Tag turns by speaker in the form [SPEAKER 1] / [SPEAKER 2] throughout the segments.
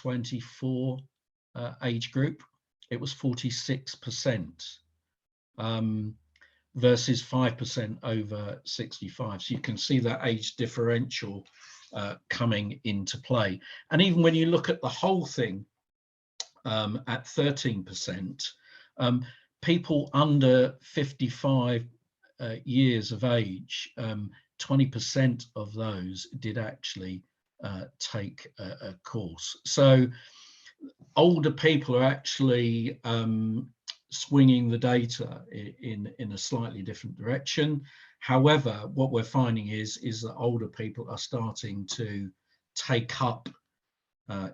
[SPEAKER 1] 24 age group, it was 46%, versus 5% over 65. So you can see that age differential coming into play. And even when you look at the whole thing, at 13%, people under 55 years of age, 20% of those did actually take a course. So older people are actually swinging the data in a slightly different direction. However, what we're finding is that older people are starting to take up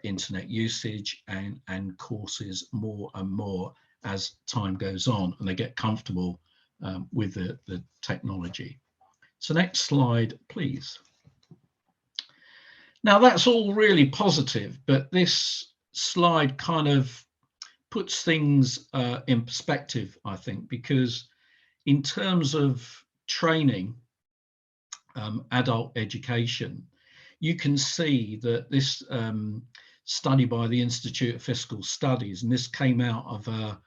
[SPEAKER 1] internet usage and courses more and more as time goes on, and they get comfortable with the technology. So next slide, please. Now that's all really positive, but this slide kind of puts things in perspective, I think, because in terms of training, adult education, you can see that this study by the Institute of Fiscal Studies, and this came out of a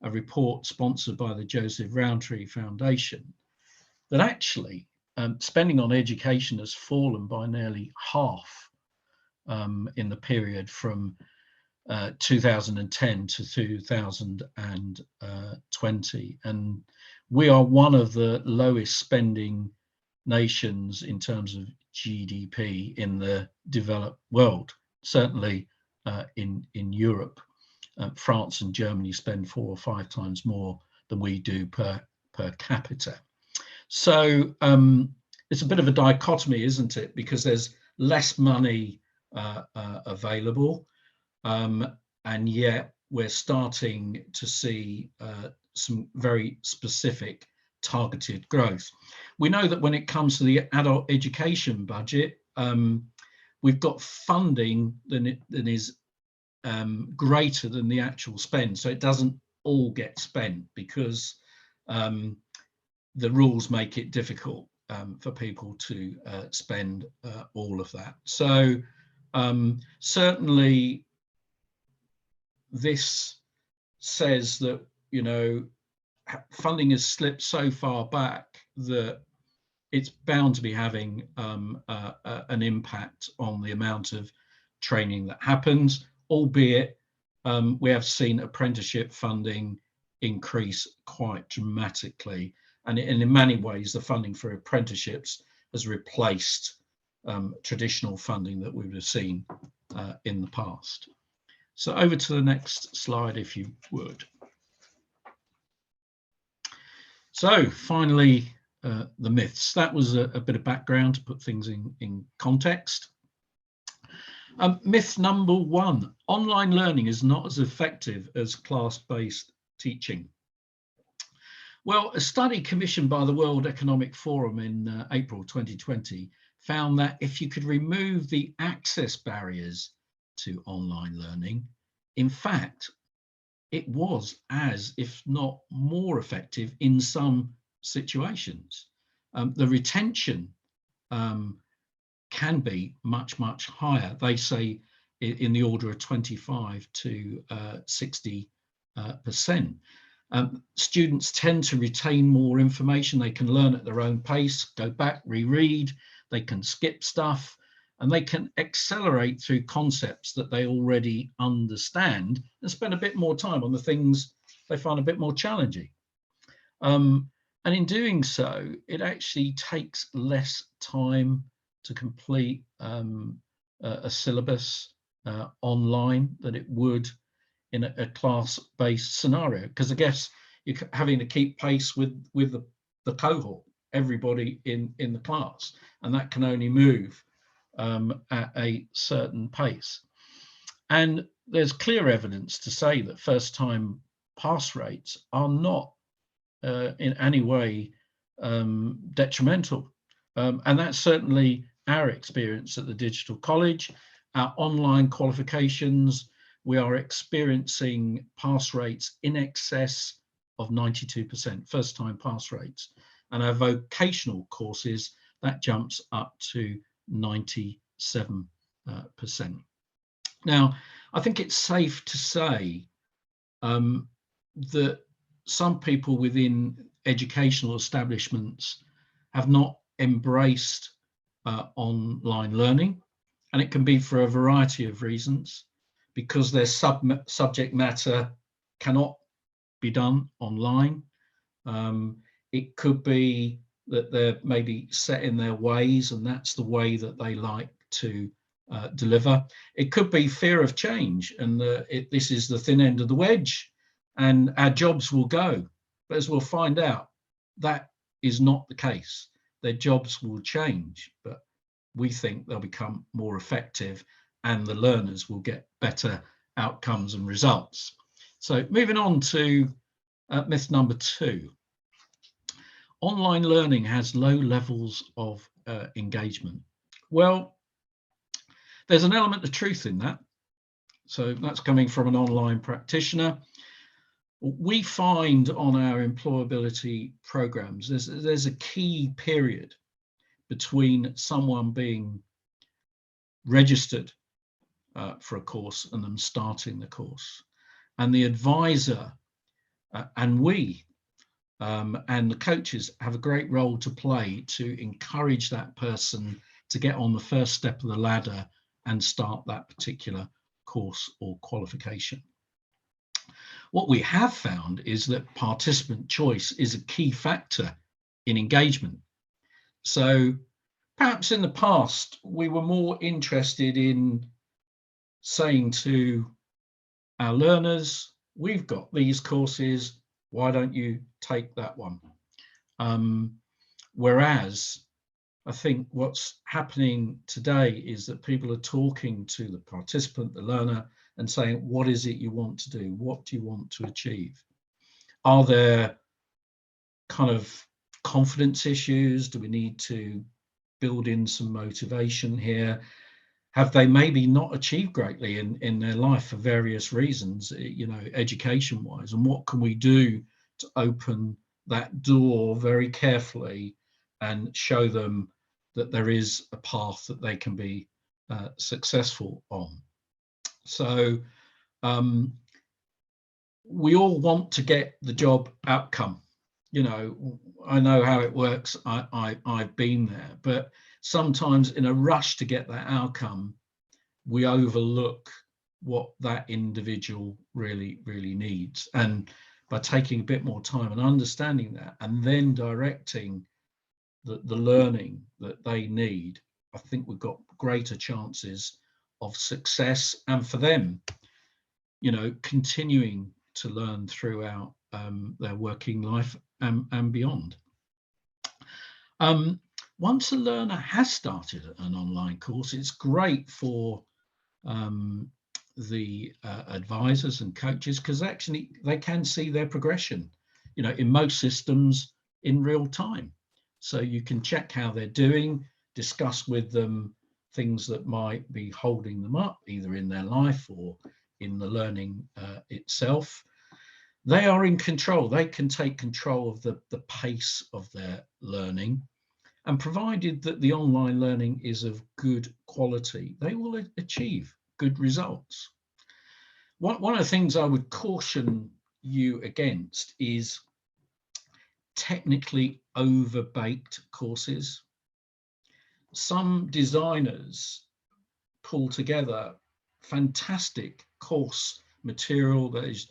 [SPEAKER 1] report sponsored by the Joseph Rowntree Foundation, that actually spending on education has fallen by nearly half in the period from 2010 to 2020. And we are one of the lowest spending nations in terms of GDP in the developed world, certainly in Europe. France and Germany spend 4 or 5 times more than we do per capita. So it's a bit of a dichotomy, isn't it? Because there's less money available, and yet we're starting to see some very specific targeted growth. We know that when it comes to the adult education budget, we've got funding that is greater than the actual spend. So it doesn't all get spent because the rules make it difficult for people to spend all of that. So certainly this says that, you know, funding has slipped so far back that it's bound to be having an impact on the amount of training that happens, albeit we have seen apprenticeship funding increase quite dramatically. And in many ways, the funding for apprenticeships has replaced traditional funding that we would have seen in the past. So over to the next slide, if you would. So finally, the myths. That was a bit of background to put things in context. Myth number 1, online learning is not as effective as class-based teaching. Well, a study commissioned by the World Economic Forum in April 2020 found that if you could remove the access barriers to online learning, in fact, it was as, if not more effective in some situations. The retention can be much, much higher. They say in the order of 25 to 60%. Students tend to retain more information. They can learn at their own pace, go back, reread, they can skip stuff, and they can accelerate through concepts that they already understand and spend a bit more time on the things they find a bit more challenging. And in doing so, it actually takes less time to complete a syllabus online than it would in a class-based scenario, because I guess you're having to keep pace with the cohort, everybody in the class, and that can only move at a certain pace. And there's clear evidence to say that first-time pass rates are not in any way detrimental. And that's certainly our experience at the Digital College. Our online qualifications, we are experiencing pass rates in excess of 92%, first-time pass rates. And our vocational courses, that jumps up to 97%. Now, I think it's safe to say that some people within educational establishments have not embraced online learning, and it can be for a variety of reasons, because their subject matter cannot be done online. It could be that they're maybe set in their ways and that's the way that they like to deliver. It could be fear of change and this is the thin end of the wedge and our jobs will go. But as we'll find out, that is not the case. Their jobs will change, but we think they'll become more effective and the learners will get better outcomes and results. So moving on to myth number 2. Online learning has low levels of engagement. Well, there's an element of truth in that. So that's coming from an online practitioner. We find on our employability programs, there's a key period between someone being registered for a course and them starting the course. And the advisor and we and the coaches have a great role to play to encourage that person to get on the first step of the ladder and start that particular course or qualification. What we have found is that participant choice is a key factor in engagement. So perhaps in the past, we were more interested in saying to our learners, we've got these courses, why don't you take that one? Whereas I think what's happening today is that people are talking to the participant, the learner, and saying, what is it you want to do? What do you want to achieve? Are there kind of confidence issues? Do we need to build in some motivation here? Have they maybe not achieved greatly in their life for various reasons, you know, education-wise? And what can we do to open that door very carefully and show them that there is a path that they can be successful on? So we all want to get the job outcome. You know, I know how it works. I've been there, but sometimes in a rush to get that outcome, we overlook what that individual really needs. And by taking a bit more time and understanding that, and then directing the learning that they need, I think we've got greater chances of success, and for them, you know, continuing to learn throughout their working life and beyond. Once a learner has started an online course, it's great for the advisors and coaches, because actually they can see their progression, you know, in most systems in real time. So you can check how they're doing, discuss with them things that might be holding them up, either in their life or in the learning itself. They are in control. They can take control of the pace of their learning. And provided that the online learning is of good quality, they will achieve good results. One of the things I would caution you against is technically overbaked courses. Some designers pull together fantastic course material that is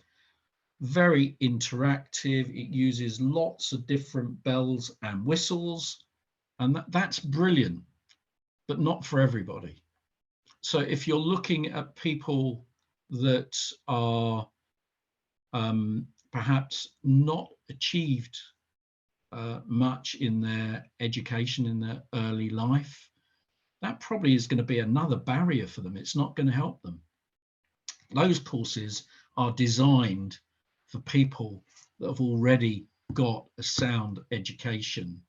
[SPEAKER 1] very interactive. It uses lots of different bells and whistles, and that's brilliant, but not for everybody. So if you're looking at people that are perhaps not achieved much in their education in their early life, that probably is going to be another barrier for them. It's not going to help them. Those courses are designed for people that have already got a sound education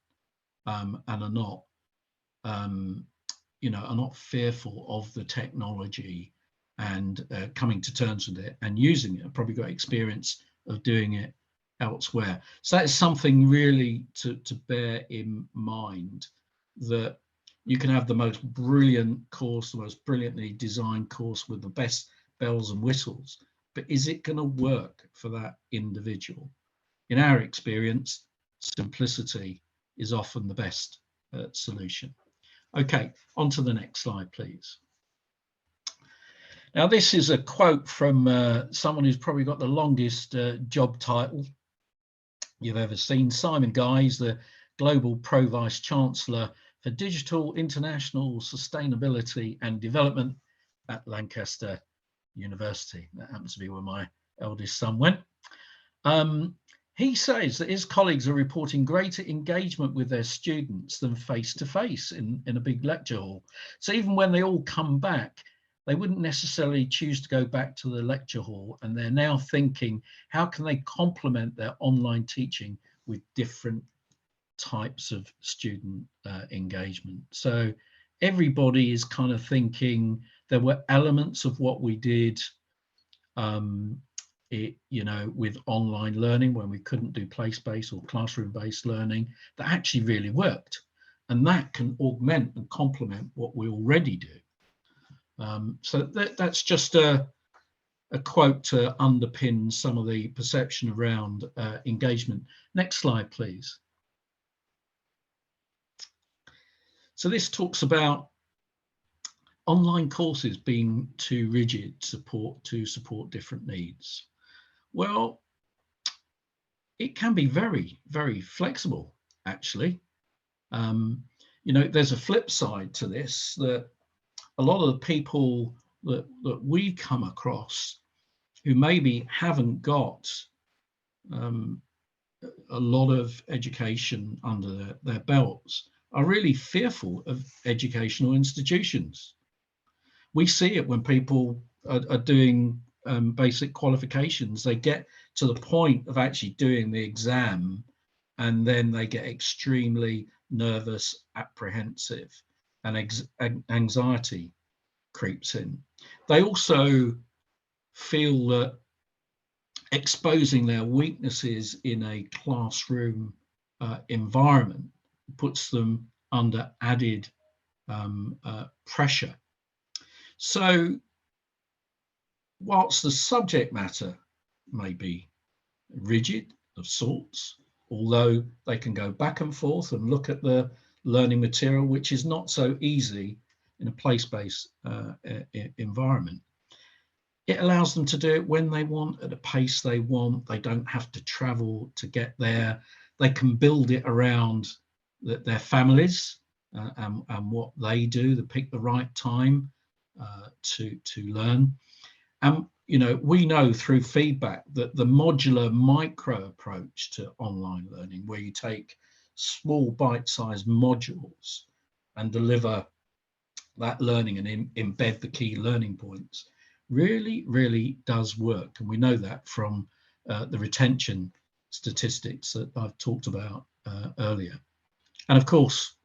[SPEAKER 1] and are not, you know, are not fearful of the technology and coming to terms with it and using it. I've probably got experience of doing it elsewhere. So that's something really to bear in mind, that you can have the most brilliant course, the most brilliantly designed course with the best bells and whistles, but is it going to work for that individual? In our experience, simplicity is often the best solution. Okay, on to the next slide, please. Now, this is a quote from someone who's probably got the longest job title you've ever seen. Simon Guys, the Global Pro Vice Chancellor for Digital International Sustainability and Development at Lancaster University. That happens to be where my eldest son went. He says that his colleagues are reporting greater engagement with their students than face-to-face in a big lecture hall. So even when they all come back, they wouldn't necessarily choose to go back to the lecture hall, and they're now thinking, how can they complement their online teaching with different types of student engagement? So everybody is kind of thinking there were elements of what we did with online learning when we couldn't do place-based or classroom-based learning that actually really worked, and that can augment and complement what we already do. So that's just a quote to underpin some of the perception around engagement. Next slide, please. So this talks about online courses being too rigid to support different needs. Well, it can be very, very flexible, actually. There's a flip side to this, that a lot of the people that we come across who maybe haven't got a lot of education under their belts are really fearful of educational institutions. We see it when people are doing basic qualifications. They get to the point of actually doing the exam, and then they get extremely nervous, apprehensive, and anxiety creeps in. They also feel that exposing their weaknesses in a classroom environment puts them under added pressure. So whilst the subject matter may be rigid of sorts, although they can go back and forth and look at the learning material, which is not so easy in a place-based environment, it allows them to do it when they want, at a pace they want. They don't have to travel to get there. They can build it around their families and what they do. They pick the right time to learn. And we know through feedback that the modular micro approach to online learning, where you take small bite-sized modules and deliver that learning and embed the key learning points, really does work. And we know that from the retention statistics that I've talked about earlier. And of course,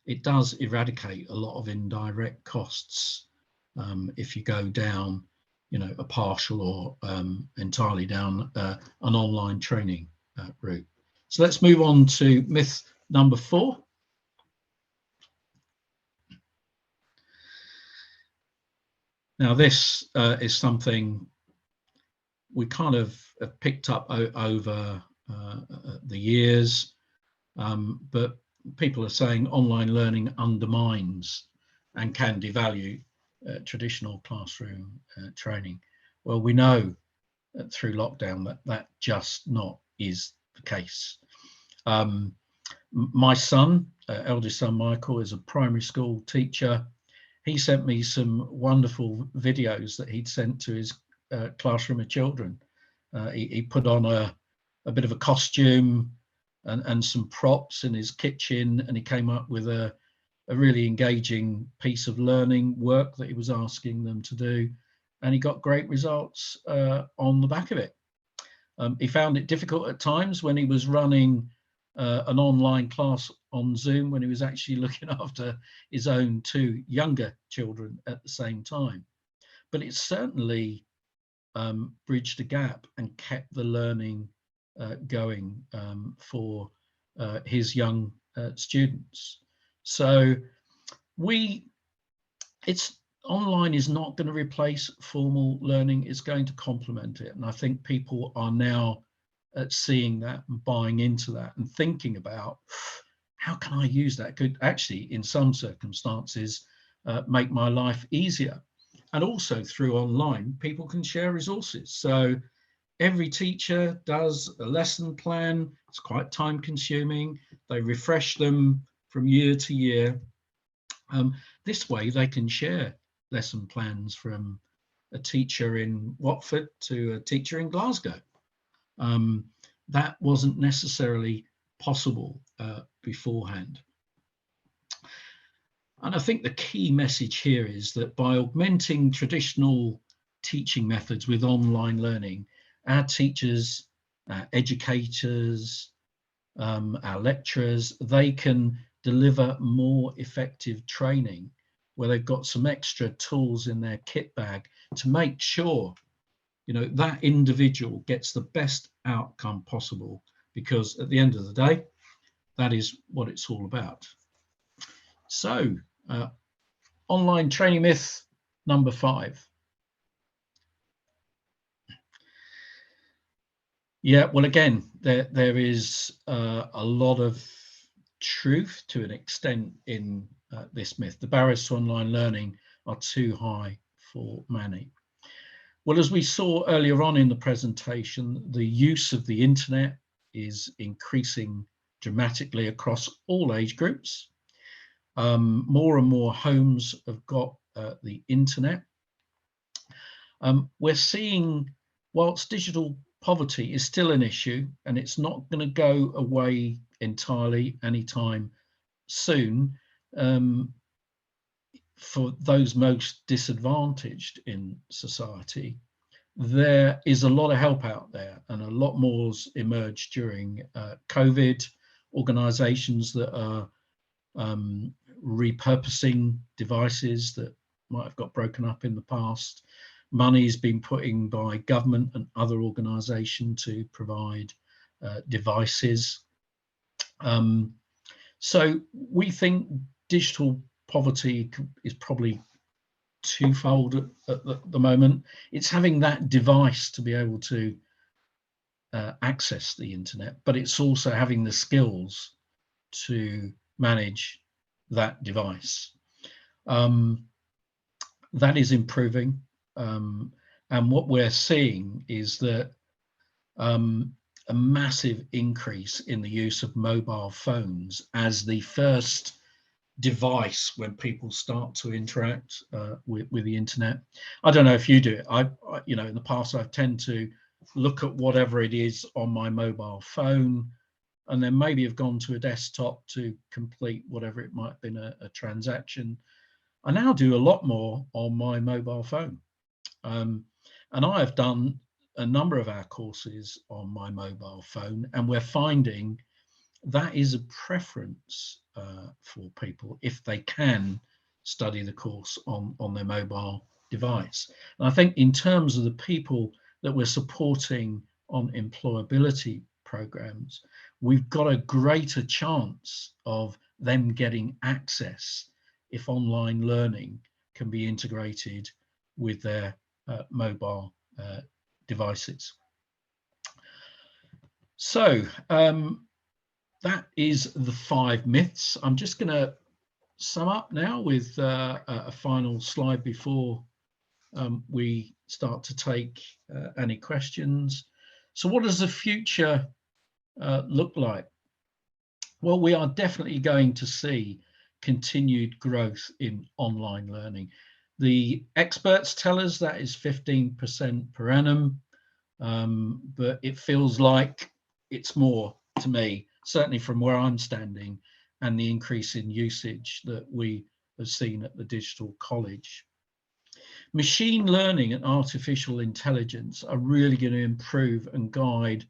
[SPEAKER 1] it does eradicate a lot of indirect costs if you go down, a partial or entirely down an online training route. So let's move on to myth number 4. Now, this is something we kind of have picked up over the years, but people are saying online learning undermines and can devalue traditional classroom training. Well, we know through lockdown that just not is the case. My son, eldest son Michael, is a primary school teacher. He sent me some wonderful videos that he'd sent to his classroom of children. He put on a bit of a costume and some props in his kitchen, and he came up with a really engaging piece of learning work that he was asking them to do, and he got great results on the back of it. He found it difficult at times when he was running an online class on Zoom, when he was actually looking after his own 2 younger children at the same time. But it certainly bridged the gap and kept the learning going for his young students. So it's online is not going to replace formal learning, it's going to complement it. And I think people are now seeing that and buying into that and thinking about, how can I use that? Could actually, in some circumstances, make my life easier. And also through online, people can share resources. So every teacher does a lesson plan. It's quite time consuming. They refresh them from year to year. This way they can share lesson plans from a teacher in Watford to a teacher in Glasgow. That wasn't necessarily possible beforehand. And I think the key message here is that by augmenting traditional teaching methods with online learning, our teachers, our educators, our lecturers, they can deliver more effective training where they've got some extra tools in their kit bag to make sure, you know, that individual gets the best outcome possible, because at the end of the day, that is what it's all about. So, online training myth number 5. Yeah, well, again, there is a lot of truth to an extent in this myth. The barriers to online learning are too high for many. Well, as we saw earlier on in the presentation, the use of the internet is increasing dramatically across all age groups. More and more homes have got the internet. We're seeing, whilst digital poverty is still an issue and it's not going to go away entirely anytime soon, for those most disadvantaged in society, there is a lot of help out there, and a lot more's emerged during COVID. Organisations that are repurposing devices that might have got broken up in the past. Money's been put in by government and other organisations to provide devices. So we think digital poverty is probably twofold at the moment. It's having that device to be able to access the internet, but it's also having the skills to manage that device. That is improving. And what we're seeing is that a massive increase in the use of mobile phones as the first device when people start to interact with the internet. I don't know if you do it. I you know, in the past, I've tend to look at whatever it is on my mobile phone, and then maybe have gone to a desktop to complete whatever it might have been a transaction. I now do a lot more on my mobile phone. And I have done a number of our courses on my mobile phone, and we're finding that is a preference for people if they can study the course on their mobile device. And I think in terms of the people that we're supporting on employability programs, we've got a greater chance of them getting access if online learning can be integrated with their mobile devices. So that is the 5 myths. I'm just going to sum up now with a final slide before we start to take any questions. So what does the future look like? Well, we are definitely going to see continued growth in online learning. The experts tell us that is 15% per annum, but it feels like it's more to me, certainly from where I'm standing, and the increase in usage that we have seen at the Digital College. Machine learning and artificial intelligence are really going to improve and guide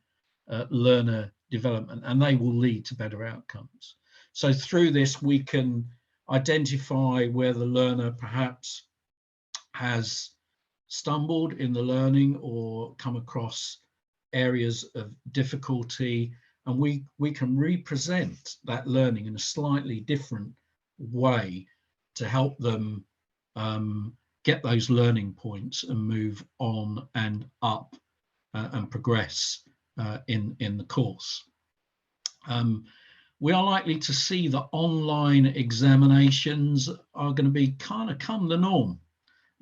[SPEAKER 1] learner development, and they will lead to better outcomes. So through this, we can identify where the learner perhaps has stumbled in the learning or come across areas of difficulty, and we can represent that learning in a slightly different way to help them get those learning points and move on and up and progress in the course. We are likely to see that online examinations are going to be kind of come the norm.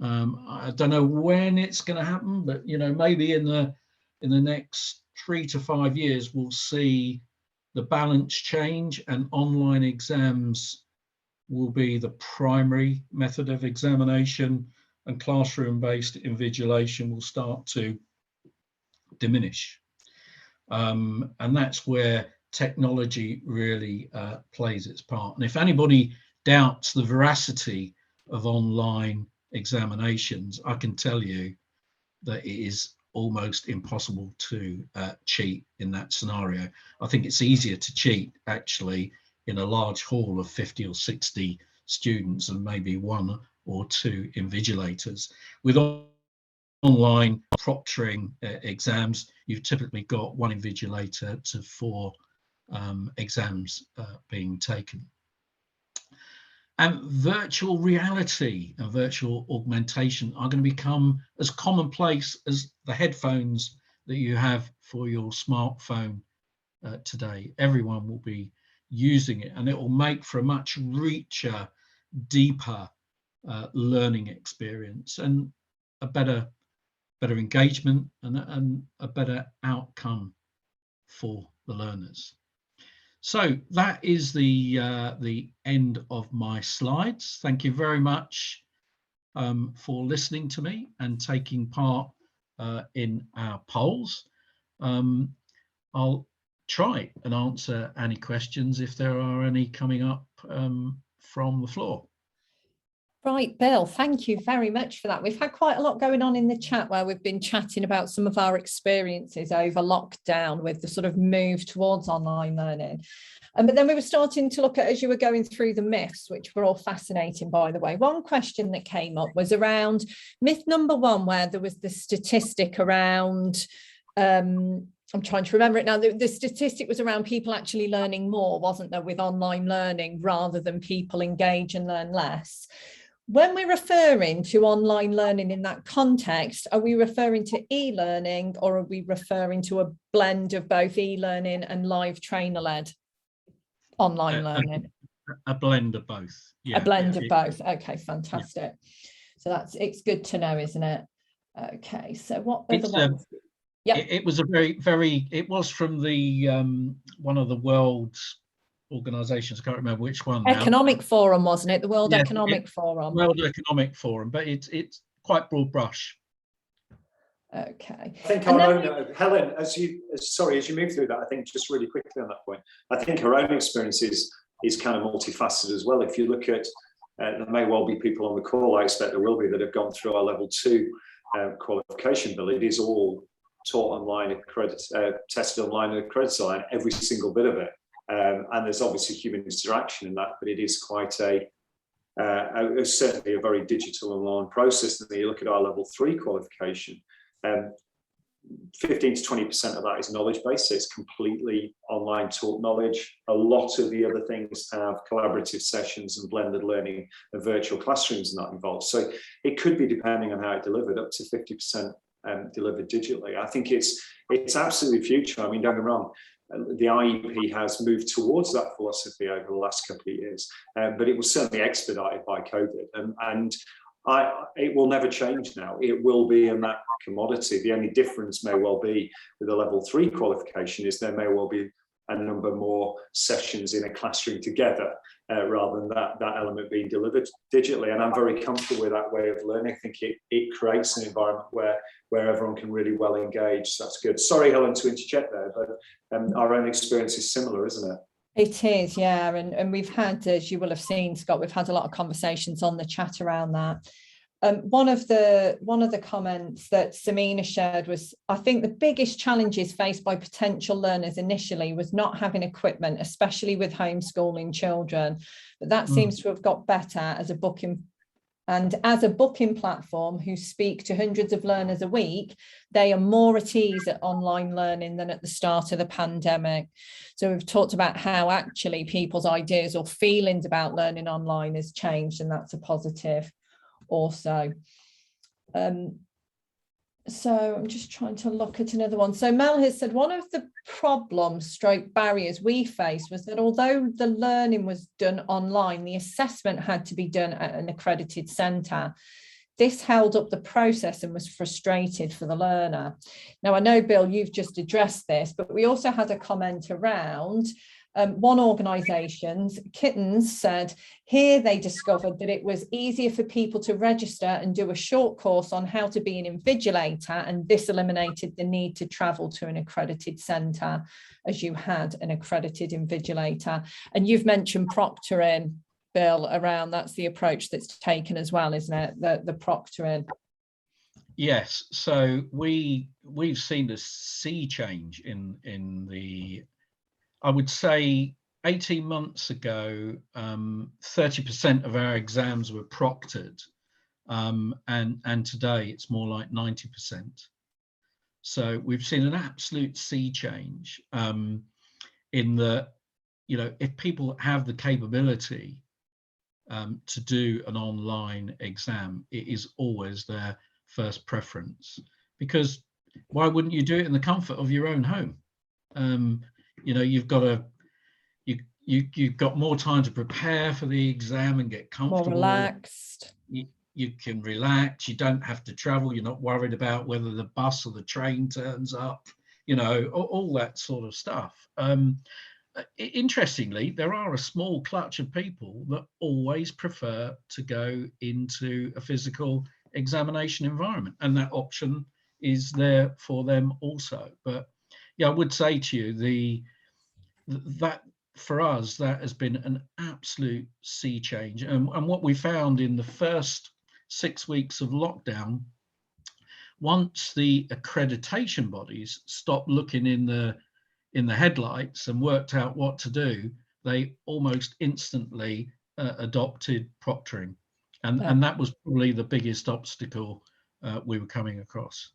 [SPEAKER 1] I don't know when it's going to happen, but maybe in the next 3 to 5 years, we'll see the balance change, and online exams will be the primary method of examination, and classroom-based invigilation will start to diminish. And that's where technology really plays its part. And if anybody doubts the veracity of online examinations, I can tell you that it is almost impossible to cheat in that scenario. I think it's easier to cheat actually in a large hall of 50 or 60 students and maybe 1 or 2 invigilators. With online proctoring exams, you've typically got 1 invigilator to 4 exams being taken. And virtual reality and virtual augmentation are going to become as commonplace as the headphones that you have for your smartphone today. Everyone will be using it, and it will make for a much richer, deeper learning experience and a better engagement and a better outcome for the learners. So that is the end of my slides. Thank you very much for listening to me and taking part in our polls. I'll try and answer any questions if there are any coming up from the floor.
[SPEAKER 2] Right, Bill, thank you very much for that. We've had quite a lot going on in the chat where we've been chatting about some of our experiences over lockdown with the sort of move towards online learning. But then we were starting to look at, as you were going through the myths, which were all fascinating, by the way. One question that came up was around myth number 1, where there was the statistic around, I'm trying to remember it now, the statistic was around people actually learning more, wasn't there, with online learning rather than people engage and learn less. When we're referring to online learning in that context, are we referring to e-learning, or are we referring to a blend of both e-learning and live trainer-led online learning?
[SPEAKER 1] A blend of both. Yeah,
[SPEAKER 2] a blend of both. Okay, fantastic. Yeah. So it's good to know, isn't it? Okay, so what other ones?
[SPEAKER 1] Yeah, it was a it was from the one of the world's organizations. I can't remember which one now.
[SPEAKER 2] Economic Forum, wasn't it? The World Economic Forum.
[SPEAKER 1] World Economic Forum, but it's quite broad brush.
[SPEAKER 2] Okay.
[SPEAKER 3] I think our own, Helen, as you move through that, I think just really quickly on that point, I think her own experience is kind of multifaceted as well. If you look at, there may well be people on the call, I expect there will be, that have gone through our level 2 qualification bill. It is all taught online, tested online and accredited online, every single bit of it. And there's obviously human interaction in that, but it is quite certainly a very digital and online process. And then you look at our level 3 qualification, 15 to 20% of that is knowledge based, so it's completely online taught knowledge. A lot of the other things have collaborative sessions and blended learning and virtual classrooms and that involved. So it could be, depending on how it delivered, up to 50% delivered digitally. I think it's absolutely future. I mean, don't get me wrong, the IEP has moved towards that philosophy over the last couple of years, but it was certainly expedited by COVID, and it will never change now. It will be in that commodity. The only difference may well be with a level 3 qualification is there may well be a number more sessions in a classroom together rather than that element being delivered digitally. And I'm very comfortable with that way of learning. I think it creates an environment where everyone can really well engage. So that's good. Sorry, Helen, to interject there, but our own experience is similar, isn't it?
[SPEAKER 2] It is, yeah, and we've had, as you will have seen, Scott, we've had a lot of conversations on the chat around that. One of the comments that Samina shared was, I think the biggest challenges faced by potential learners initially was not having equipment, especially with homeschooling children. But that seems to have got better as a booking. And as a booking platform who speak to hundreds of learners a week, they are more at ease at online learning than at the start of the pandemic. So we've talked about how actually people's ideas or feelings about learning online has changed, and that's a positive. also. So I'm just trying to look at another one. So Mel has said one of the problems stroke barriers we faced was that although the learning was done online, the assessment had to be done at an accredited centre. This held up the process and was frustrated for the learner. Now, I know, Bill, you've just addressed this, but we also had a comment around one organisation, Kittens, said here they discovered that it was easier for people to register and do a short course on how to be an invigilator, and this eliminated the need to travel to an accredited centre as you had an accredited invigilator. And you've mentioned proctoring, Bill, around that's the approach that's taken as well, isn't it? The proctoring. Yes,
[SPEAKER 1] so we've seen a sea change in the, I would say 18 months ago, 30% of our exams were proctored, and today it's more like 90%. So we've seen an absolute sea change in the, you know, if people have the capability to do an online exam, it is always their first preference, because why wouldn't you do it in the comfort of your own home? You know, you've got you've got more time to prepare for the exam and get comfortable.
[SPEAKER 2] More relaxed.
[SPEAKER 1] You can relax. You don't have to travel. You're not worried about whether the bus or the train turns up. You know, all that sort of stuff. Interestingly, there are a small clutch of people that always prefer to go into a physical examination environment, and that option is there for them also. But yeah, I would say to you, that for us, that has been an absolute sea change. And what we found in the first 6 weeks of lockdown, once the accreditation bodies stopped looking in the headlights and worked out what to do, they almost instantly adopted proctoring. And that was probably the biggest obstacle we were coming across.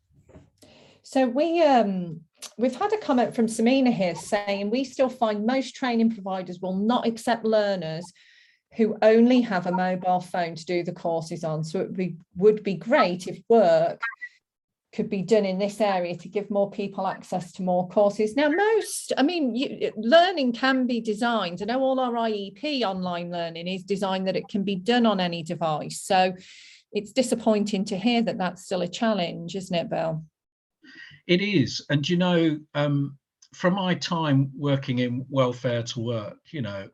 [SPEAKER 2] So we've had a comment from Samina here saying we still find most training providers will not accept learners who only have a mobile phone to do the courses on. So it would be great if work could be done in this area to give more people access to more courses. Now, learning can be designed. I know all our IEP online learning is designed that it can be done on any device. So it's disappointing to hear that that's still a challenge, isn't it, Bill?
[SPEAKER 1] It is. And, you know, from my time working in Welfare to Work, you know,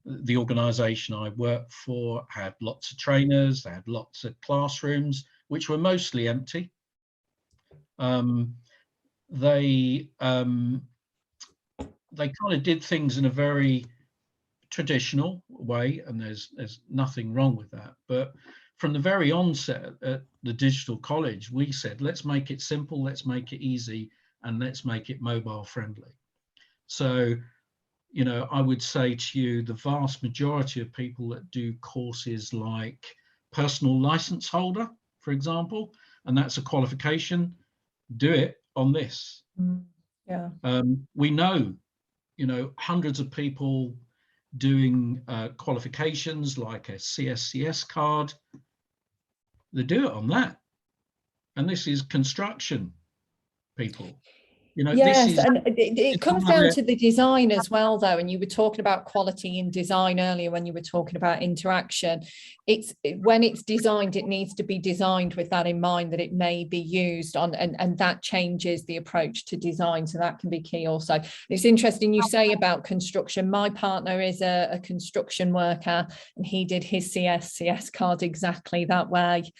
[SPEAKER 1] the organisation I worked for had lots of trainers, they had lots of classrooms, which were mostly empty. They kind of did things in a very traditional way, and there's nothing wrong with that. But from the very onset at the digital college, we said, let's make it simple, let's make it easy, and let's make it mobile friendly. So, you know, I would say to you, the vast majority of people that do courses like personal license holder, for example, and that's a qualification, do it on this.
[SPEAKER 2] Yeah.
[SPEAKER 1] We know, you know, hundreds of people doing qualifications like a CSCS card. They do it on that. And this is construction people. You know,
[SPEAKER 2] yes, and it comes down to the design as well, though. And you were talking about quality in design earlier when you were talking about interaction. When it's designed, it needs to be designed with that in mind, that it may be used on, and that changes the approach to design. So that can be key also. It's interesting you say about construction. My partner is a construction worker, and he did his CSCS card exactly that way.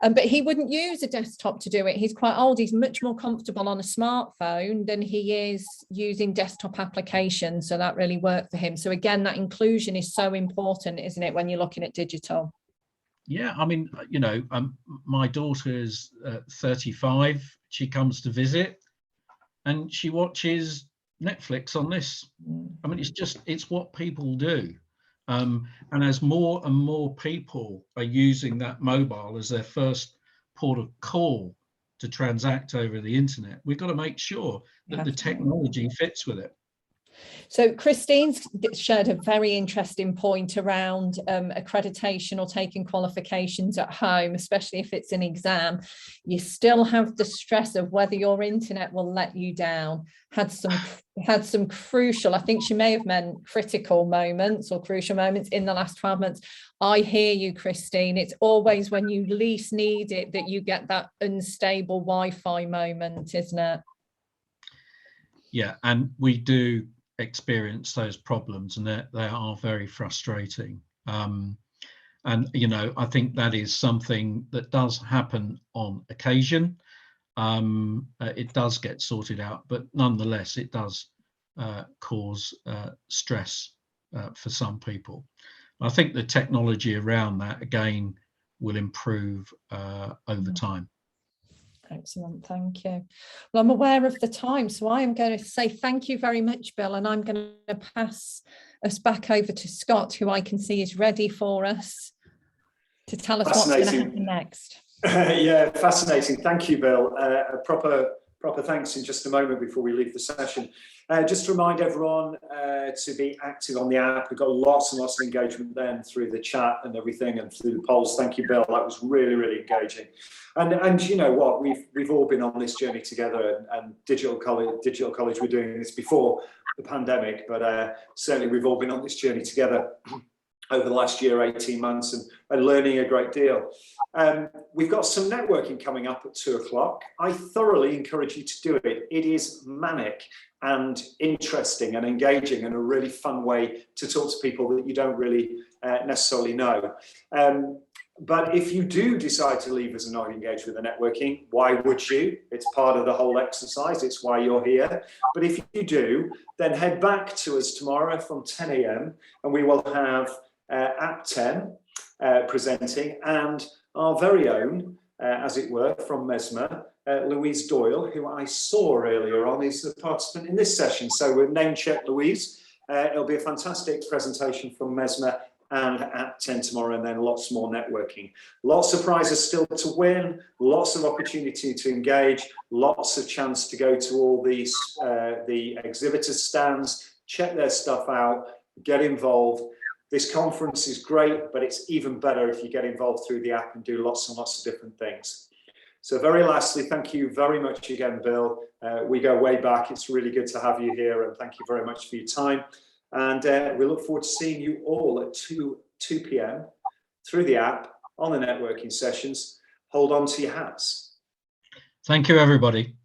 [SPEAKER 2] But he wouldn't use a desktop to do it. He's quite old. He's much more comfortable on a smartphone than he is using desktop applications. So that really worked for him. So again, that inclusion is so important, isn't it, when you're looking at digital?
[SPEAKER 1] Yeah, I mean, you know, my daughter is 35. She comes to visit and she watches Netflix on this. I mean, it's what people do. And as more and more people are using that mobile as their first port of call to transact over the internet, we've got to make sure that the technology fits with it.
[SPEAKER 2] So Christine's shared a very interesting point around accreditation or taking qualifications at home, especially if it's an exam. You still have the stress of whether your internet will let you down. Had some crucial, I think she may have meant critical moments or crucial moments in the last 12 months. I hear you, Christine. It's always when you least need it that you get that unstable Wi-Fi moment, isn't it?
[SPEAKER 1] Yeah, and we do experience those problems, and they are very frustrating. And you know, I think that is something that does happen on occasion. It does get sorted out, but nonetheless, it does cause stress for some people. I think the technology around that again will improve over time.
[SPEAKER 2] Excellent, thank you. Well, I'm aware of the time, so I am going to say thank you very much, Bill, and I'm going to pass us back over to Scott, who I can see is ready for us to tell us what's going to happen next.
[SPEAKER 3] Yeah, fascinating. Thank you, Bill. A proper thanks in just a moment before we leave the session. Just to remind everyone to be active on the app. We've got lots and lots of engagement then through the chat and everything, and through the polls. Thank you, Bill. That was really, really engaging. And you know what? We've all been on this journey together. And Digital College, we're doing this before the pandemic, but certainly we've all been on this journey together over the last year, 18 months, and learning a great deal. We've got some networking coming up at 2 o'clock. I thoroughly encourage you to do it. It is manic and interesting and engaging and a really fun way to talk to people that you don't really necessarily know. But if you do decide to leave us and not engage with the networking, why would you? It's part of the whole exercise. It's why you're here. But if you do, then head back to us tomorrow from 10 a.m. and we will have App 10 presenting, and our very own, as it were, from Mesmer, Louise Doyle, who I saw earlier on, is the participant in this session. So we'll name check Louise. It'll be a fantastic presentation from Mesmer and App 10 tomorrow, and then lots more networking. Lots of prizes still to win, lots of opportunity to engage, lots of chance to go to all these the exhibitor stands, check their stuff out, get involved. This conference is great, but it's even better if you get involved through the app and do lots and lots of different things. So very lastly, thank you very much again, Bill. We go way back. It's really good to have you here, and thank you very much for your time. And we look forward to seeing you all at 2 p.m. through the app on the networking sessions. Hold on to your hats.
[SPEAKER 1] Thank you, everybody.